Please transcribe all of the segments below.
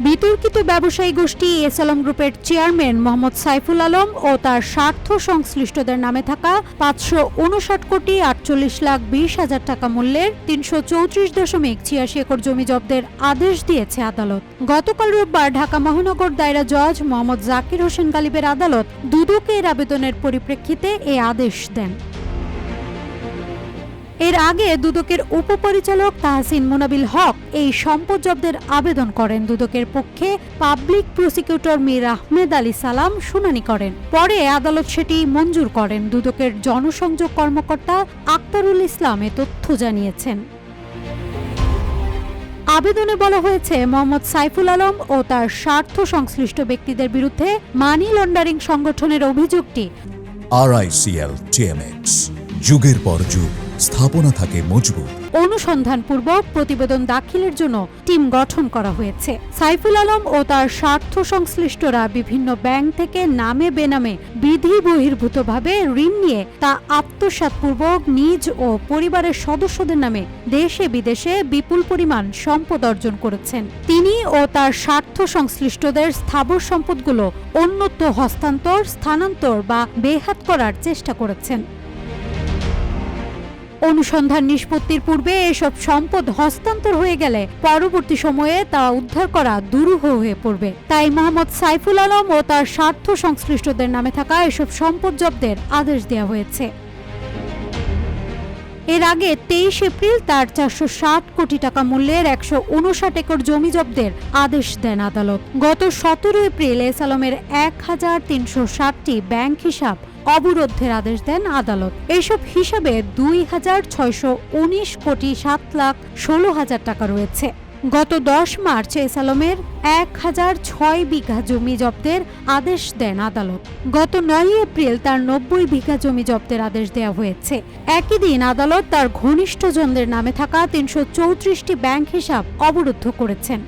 বিতর্কিত ব্যবসায়ী গোষ্ঠী এস আলম গ্রুপের চেয়ারম্যান মোহাম্মদ সাইফুল আলম ও তার স্বার্থ সংশ্লিষ্টদের নামে থাকা ৫৫৯,৪৮,২০,০০০ টাকা মূল্যের ৩৩৪.৮৬ একর জমি জব্দের আদেশ দিয়েছে আদালত। গতকাল রোববার ঢাকা মহানগর দায়রা জজ মোহাম্মদ জাকির হোসেন গালিবের আদালত দুদকের আবেদনের পরিপ্রেক্ষিতে এ আদেশ দেন। এর আগে দুদকের উপপরিচালক তাহসিন মোনাবিল হক এই সম্পদ জব্দের আবেদন করেন। দুদকের পক্ষে পাবলিক প্রসিকিউটর মীর আহমেদ আলী সালাম শুনানি করেন। পরে আদালত সেটি মঞ্জুর করেন। দুদকের জনসংযোগ কর্মকর্তা আক্তারুল ইসলাম এ তথ্য জানিয়েছেন। আবেদনে বলা হয়েছে, মোহাম্মদ সাইফুল আলম ও তার স্বার্থ সংশ্লিষ্ট ব্যক্তিদের বিরুদ্ধে মানি লন্ডারিং সংগঠনের অভিযোগটি RICL TMX যুগের পর যুগ স্থাপনা থাকে মজবুত। অনুসন্ধানপূর্বক প্রতিবেদন দাখিলের জন্য টিম গঠন করা হয়েছে। সাইফুল আলম ও তার স্বার্থ সংশ্লিষ্টরা বিভিন্ন ব্যাংক থেকে নামে বেনামে বিধি বহির্ভূতভাবে ঋণ নিয়ে তা আত্মসাৎপূর্বক নিজ ও পরিবারের সদস্যদের নামে দেশে বিদেশে বিপুল পরিমাণ সম্পদ অর্জন করেছেন। তিনি ও তার স্বার্থ সংশ্লিষ্টদের স্থাবর সম্পদগুলো অন্যত্র হস্তান্তর, স্থানান্তর বা বেহাত করার চেষ্টা করেছেন। অনুসন্ধান নিষ্পত্তির পূর্বে এসব সম্পদ হস্তান্তর হয়ে গেলে পরবর্তী সময়ে তা উদ্ধার করা দুরূহ হয়ে পড়বে। তাই মোহাম্মদ সাইফুল আলম ও তার স্বার্থ সংশ্লিষ্টদের নামে থাকা এসব সম্পদ জব্দের আদেশ দেওয়া হয়েছে। এর আগে 23 এপ্রিল তার 460 কোটি টাকা মূল্যের 159 একর জমি জব্দের আদেশ দেন আদালত। গত 17 এপ্রিল এস আলমের 1360টি ব্যাংক হিসাব অবরোধের আদেশ দেন আদালত। এসব হিসাবে 2,619 কোটি 7,16,000 টাকা রয়েছে। গত 10 মার্চ এস আলমের 1,006 বিঘা জমি জব্দের আদেশ দেন আদালত। গত 9 এপ্রিল তার 90 বিঘা জমি জব্দের আদেশ দেওয়া হয়েছে। একই দিন আদালত তার ঘনিষ্ঠজনদের নামে থাকা 334টি ব্যাংক হিসাব অবরুদ্ধ করেছেন।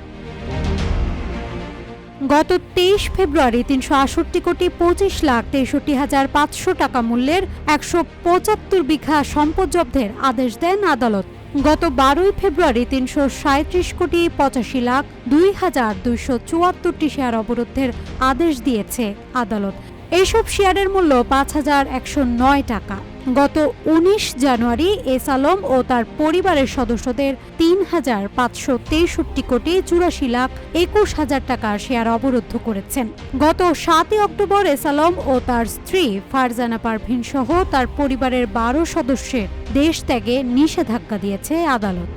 গত 23 ফেব্রুয়ারি 368 কোটি 25,63,500 টাকা মূল্যের 175 বিঘা সম্পদ জব্দের আদেশ দেন আদালত। গত 12 ফেব্রুয়ারি 337 কোটি 85,02,274টি শেয়ার অবরোধের আদেশ দিয়েছে আদালত। এইসব শেয়ারের মূল্য 5,109 টাকা। গত 19 জানুয়ারি এস আলম ও তার পরিবারের সদস্যদের 3,563 কোটি 84,21,000 টাকার শেয়ার অবরুদ্ধ করেছেন। গত 7 অক্টোবর এস আলম ও তার স্ত্রী ফারজানা পারভিন সহ তার পরিবারের 12 সদস্যের দেশ ত্যাগে নিষেধাজ্ঞা দিয়েছে আদালত।